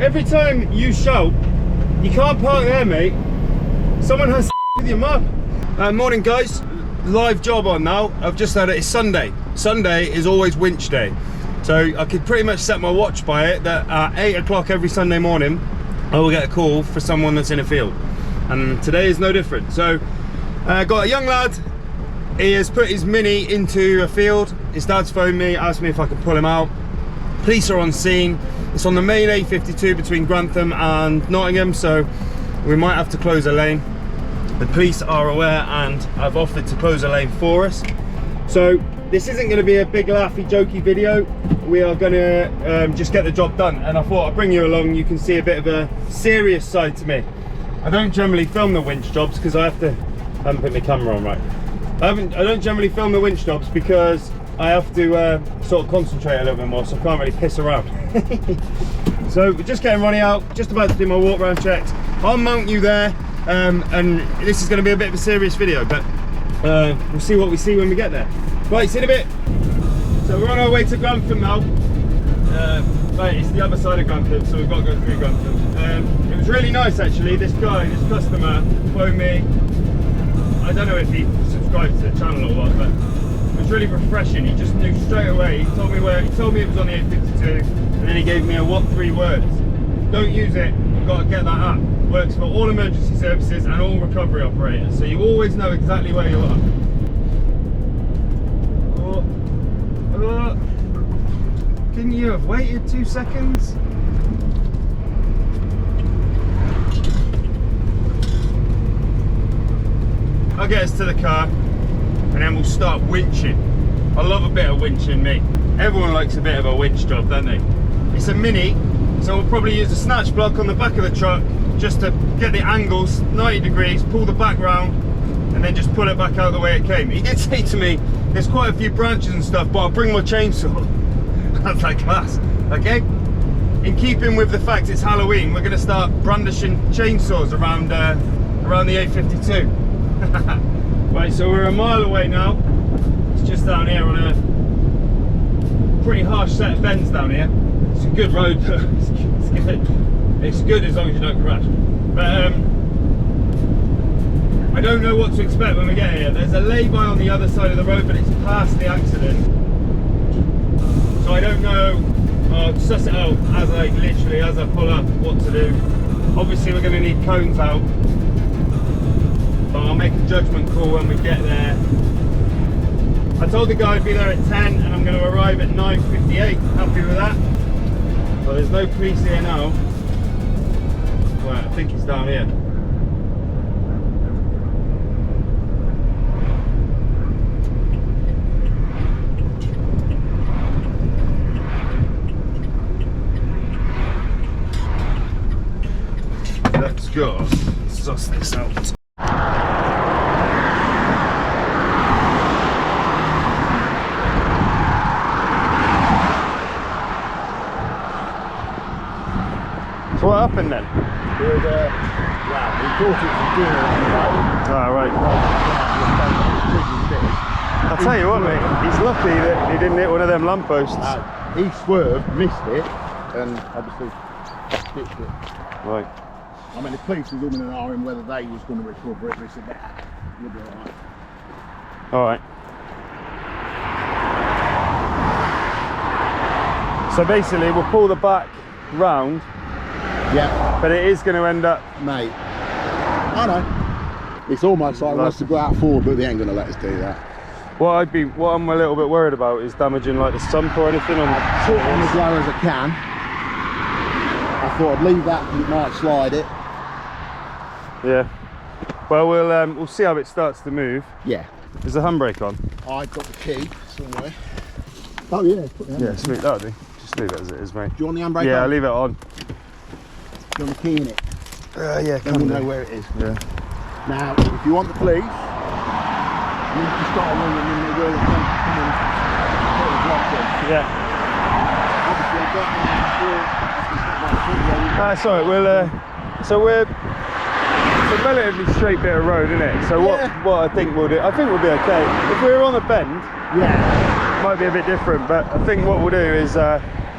every time you shout, you can't park there, mate. Someone has with your mum. Morning, guys. Live job on now. I've just had it. It's Sunday. Sunday is always winch day. So I could pretty much set my watch by it that at 8 o'clock every Sunday morning, I will get a call for someone that's in a field. And today is no different. So got a young lad. He has put his Mini into a field. His dad's phoned me, asked me if I could pull him out. Police are on scene. It's on the main A52 between Grantham and Nottingham, so we might have to close a lane. The police are aware and have offered to close a lane for us. So this isn't going to be a big laughy jokey video. We are going to just get the job done, and I thought I'd bring you along. You can see a bit of a serious side to me. I don't generally film the winch jobs because I haven't put my camera on right. I don't generally film the winch jobs because I have to sort of concentrate a little bit more, so I can't really piss around. So we're just getting Ronnie out, just about to do my walk round checks. I'll mount you there, and this is going to be a bit of a serious video, but we'll see what we see when we get there. Right, see you in a bit. So we're on our way to Grantham now. Right, it's the other side of Grantham, so we've got to go through Grantham. It was really nice actually. This guy, this customer, phoned me. I don't know if he subscribed to the channel or what, but it was really refreshing. He just knew straight away. He told me it was on the A52, and then he gave me a what 3 words. Don't use it, you've got to get that app. Works for all emergency services and all recovery operators, so you always know exactly where you are. Couldn't you have waited 2 seconds? I'll get us to the car and then we'll start winching. I love a bit of winching, me. Everyone likes a bit of a winch job, don't they? It's a Mini, so we'll probably use a snatch block on the back of the truck just to get the angles 90 degrees, pull the back round, and then just pull it back out the way it came. He did say to me, there's quite a few branches and stuff, but I'll bring my chainsaw. That's like class, okay? In keeping with the fact it's Halloween, we're gonna start brandishing chainsaws around the A52. Right, so we're a mile away now. It's just down here on a pretty harsh set of bends down here. It's a good road, it's good. It's good as long as you don't crash. But I don't know what to expect when we get here. There's a lay-by on the other side of the road, but it's past the accident. So I don't know. I'll suss it out as I pull up what to do. Obviously we're going to need cones out. But I'll make a judgment call when we get there. I told the guy I'd be there at 10 and I'm going to arrive at 9:58. Happy with that? Well, there's no police here now. Right, I think he's down here. Let's go. Suss this out. So what happened then? There was a, well, we thought it was doing it. Ah, right. I'll tell you what, mate, he's lucky that he didn't hit one of them lampposts. He swerved, missed it, and obviously ditched it. Right. I mean, the police was umming and ahhing whether they was going to recover it. They said, nah, you'll be alright. Alright. So basically, we'll pull the back round. Yeah. But it is going to end up... Mate, I know. It's almost like wants to go out forward, but they ain't going to let us do that. What I'm a little bit worried about is damaging like the sump or anything. I took it on as low as I can. I thought I'd leave that because it might slide it. Yeah. Well, we'll see how it starts to move. Yeah. Is the handbrake on? I've got the key somewhere. Oh yeah, put the handbrake. Yeah, sweet, that'll do. Just leave it as it is, mate. Do you want the handbrake on? Yeah, I'll leave it on. Do you want the key in it? Yeah, then we'll know where it is. Yeah. Now, if you want the police, you need to start running and they will come and put the block in. Yeah. Obviously, I've got That's alright, it's a relatively straight bit of road, isn't it? So what I think we'll do, I think we'll be okay. If we were on a bend, yeah, it might be a bit different, but I think what we'll do is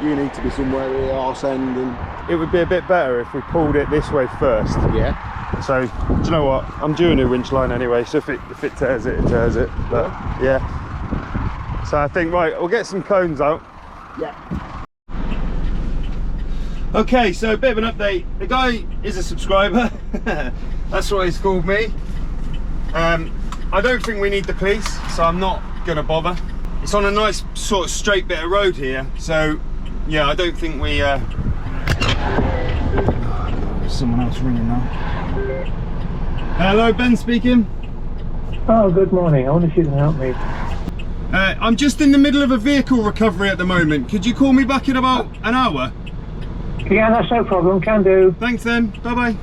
you need to be somewhere at the arse end and it would be a bit better if we pulled it this way first. Yeah. So, do you know what? I'm due a new winch line anyway, so if it tears it, it tears it. But yeah. So I think, right, we'll get some cones out. Yeah. Okay, so a bit of an update. The guy is a subscriber. That's why he's called me. I don't think we need the police, so I'm not gonna bother. It's on a nice sort of straight bit of road here, so yeah, I don't think we someone else ringing now. Hello, Ben speaking. Oh, good morning. I wonder if you can help me. I'm just in the middle of a vehicle recovery at the moment. Could you call me back in about an hour? Yeah, that's no problem. Can do. Thanks then. Bye-bye.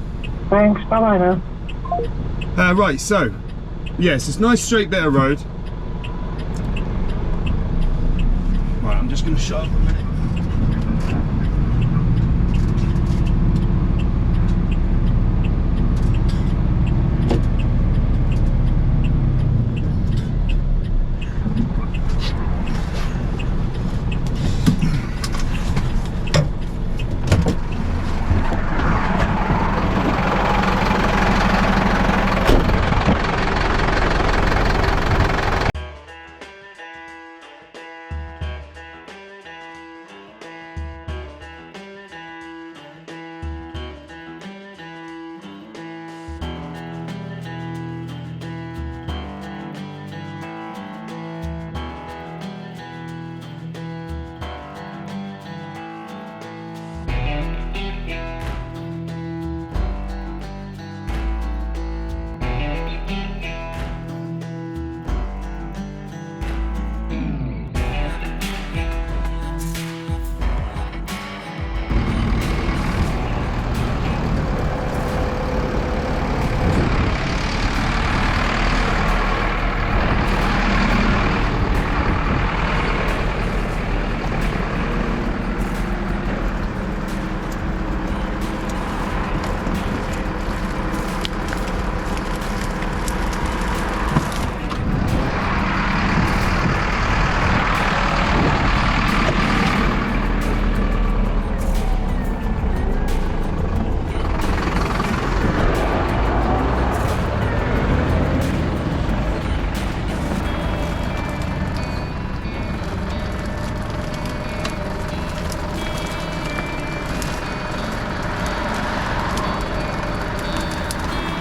Thanks. Bye-bye now. Right, so, yes, it's a nice straight bit of road. Right, I'm just going to shut up a minute.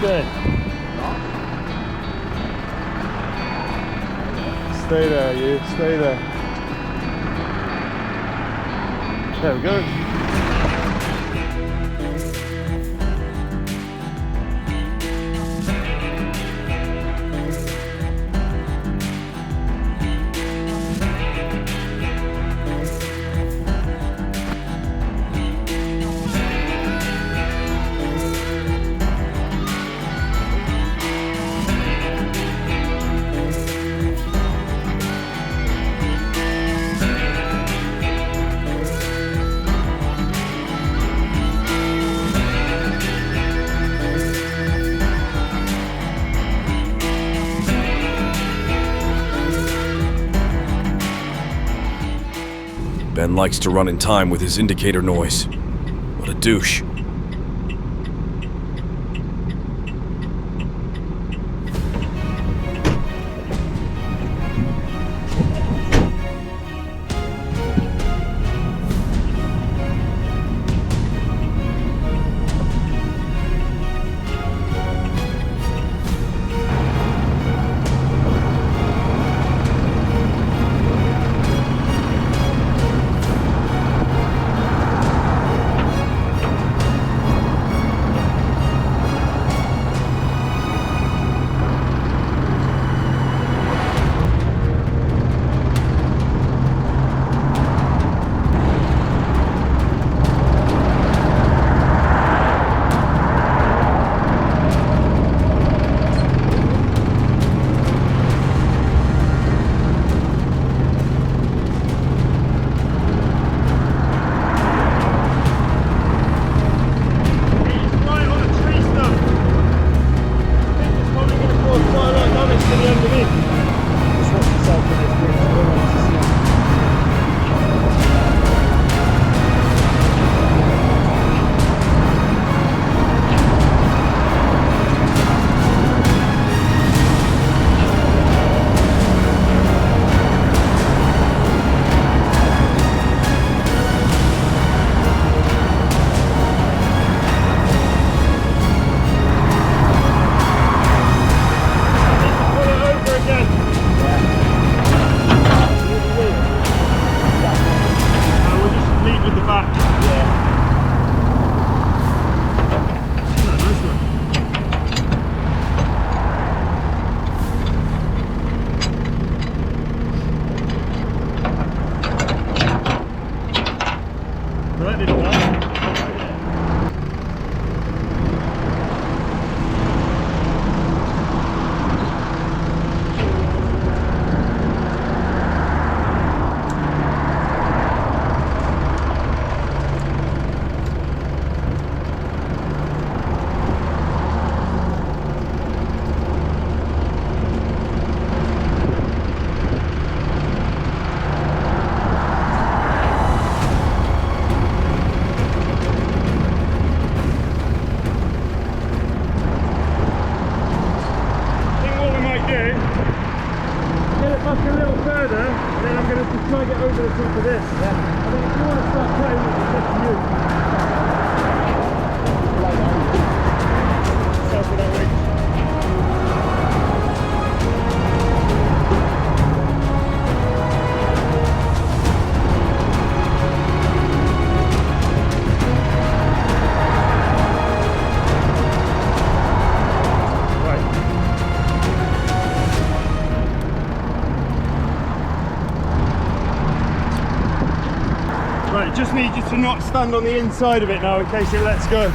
Good. Stay there, you. Stay there. There we go. Ben likes to run in time with his indicator noise. What a douche. to not stand on the inside of it now in case it lets go.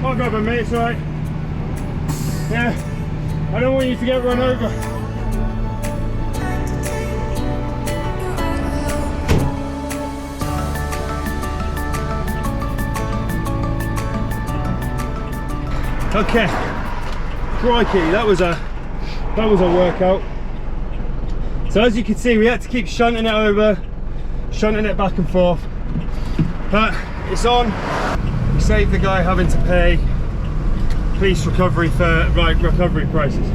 I'll grab a mate, it's alright. Yeah, I don't want you to get run over. Okay, crikey, that was a workout. So as you can see, we had to keep shunting it over, shunting it back and forth, but it's on. We saved the guy having to pay police recovery for recovery prices.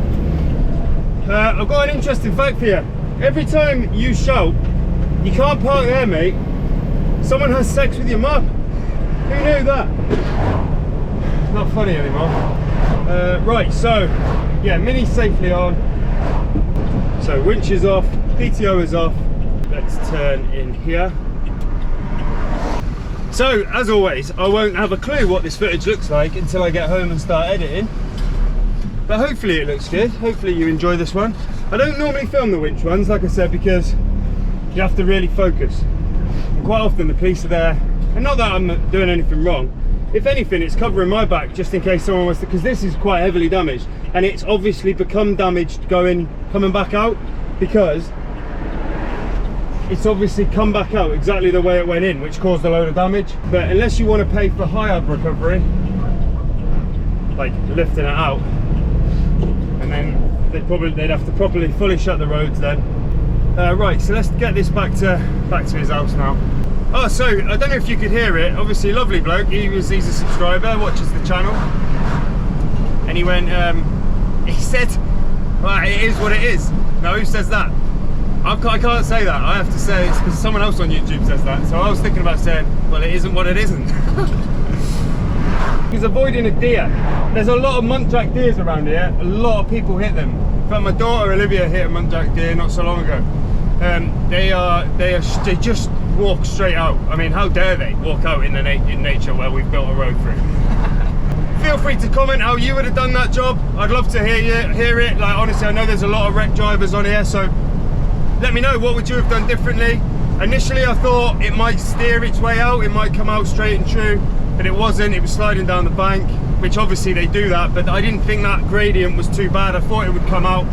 I've got an interesting fact for you. Every time you shout, you can't park there, mate, someone has sex with your mum. Who knew that? Not funny anymore. Right, so yeah, mini safely on. So winch is off, PTO is off. Let's turn in here. So as always, I won't have a clue what this footage looks like until I get home and start editing. But hopefully it looks good. Hopefully you enjoy this one. I don't normally film the winch ones, like I said, because you have to really focus. And quite often the police are there, and not that I'm doing anything wrong. If anything, it's covering my back just in case someone was to, because this is quite heavily damaged, and it's obviously become damaged coming back out, because it's obviously come back out exactly the way it went in, which caused a load of damage. But unless you want to pay for high-up recovery, like lifting it out, and then they'd have to properly fully shut the roads then. Right, so let's get this back to his house now. Oh, so I don't know if you could hear it. Obviously, lovely bloke. He's a subscriber, watches the channel, and he went. He said, "Well, it is what it is." Now, who says that? I can't say that. I have to say it's because someone else on YouTube says that. So I was thinking about saying, "Well, it isn't what it isn't." He's avoiding a deer. There's a lot of muntjac deers around here. A lot of people hit them. In fact, my daughter Olivia hit a muntjac deer not so long ago. They just walk straight out. I mean, how dare they walk out in nature where we've built a road through? Feel free to comment how you would have done that job. I'd love to hear it. Like, honestly, I know there's a lot of wreck drivers on here, so let me know, what would you have done differently? Initially I thought it might steer its way out, it might come out straight and true, but it wasn't. It was sliding down the bank, which obviously they do that, but I didn't think that gradient was too bad. I thought it would come out,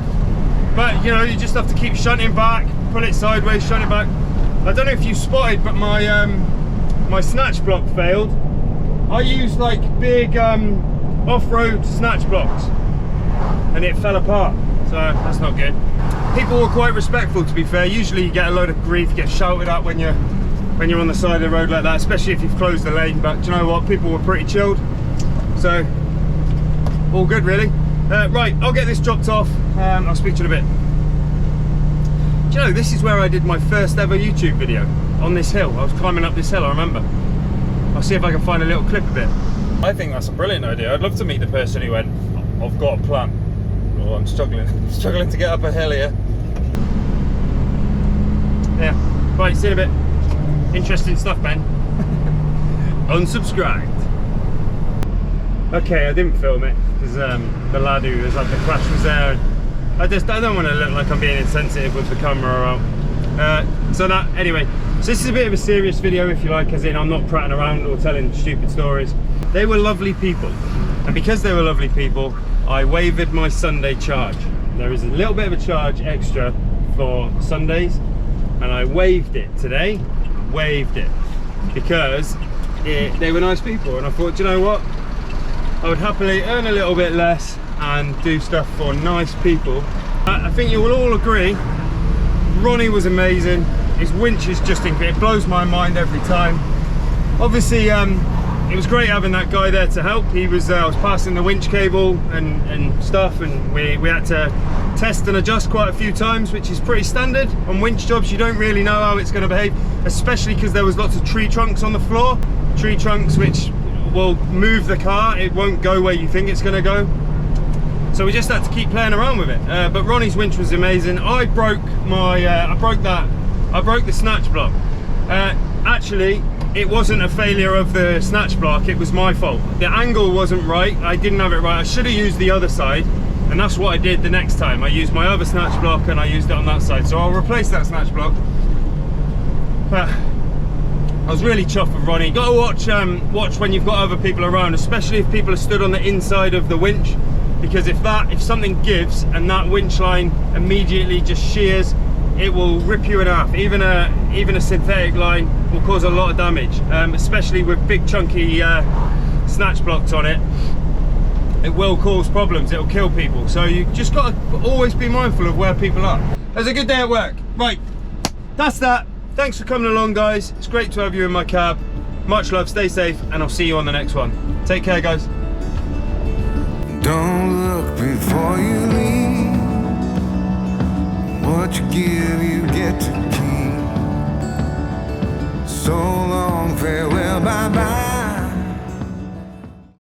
but you know, you just have to keep shunting back, pull it sideways, shunt it back. I don't know if you spotted, but my my snatch block failed. I used like big off-road snatch blocks and it fell apart. so that's not good. People were quite respectful, to be fair. Usually you get a load of grief, you get shouted at when you're on the side of the road like that, especially if you've closed the lane, but do you know what, people were pretty chilled, so all good really. Right, I'll get this dropped off, I'll speak to you in a bit. Do you know, this is where I did my first ever YouTube video, on this hill. I was climbing up this hill, I remember. I'll see if I can find a little clip of it. I think that's a brilliant idea. I'd love to meet the person who went, I've got a plan. Oh, I'm struggling to get up a hill here. Yeah, right, see you in a bit. Interesting stuff, man. Unsubscribed. Okay, I didn't film it because the lad who was at the crash was there. I don't want to look like I'm being insensitive with the camera. Anyway, so this is a bit of a serious video, if you like, as in I'm not prattling around or telling stupid stories. They were lovely people, and because they were lovely people, I waived my Sunday charge. There is a little bit of a charge extra for Sundays, and I waived it today. Waived it because they were nice people, and I thought, do you know what, I would happily earn a little bit less and do stuff for nice people. I think you will all agree, Ronnie was amazing. His winch is just incredible. It blows my mind every time. Obviously, it was great having that guy there to help. He was, I was passing the winch cable and stuff, and we had to test and adjust quite a few times, which is pretty standard on winch jobs. You don't really know how it's going to behave, especially because there was lots of tree trunks on the floor. Tree trunks which will move the car. It won't go where you think it's going to go. So we just had to keep playing around with it. But Ronnie's winch was amazing. I broke the snatch block. Actually, it wasn't a failure of the snatch block, it was my fault. The angle wasn't right, I didn't have it right. I should have used the other side, and that's what I did the next time. I used my other snatch block and I used it on that side. So I'll replace that snatch block. But I was really chuffed with Ronnie. Got to watch when you've got other people around, especially if people are stood on the inside of the winch, because if something gives and that winch line immediately just shears, it will rip you in half. Even a synthetic line will cause a lot of damage, especially with big chunky snatch blocks on it. It will cause problems, it'll kill people. So you just got to always be mindful of where people are. It was a good day at work. Right, that's that. Thanks for coming along, guys. It's great to have you in my cab. Much love, stay safe, and I'll see you on the next one. Take care, guys.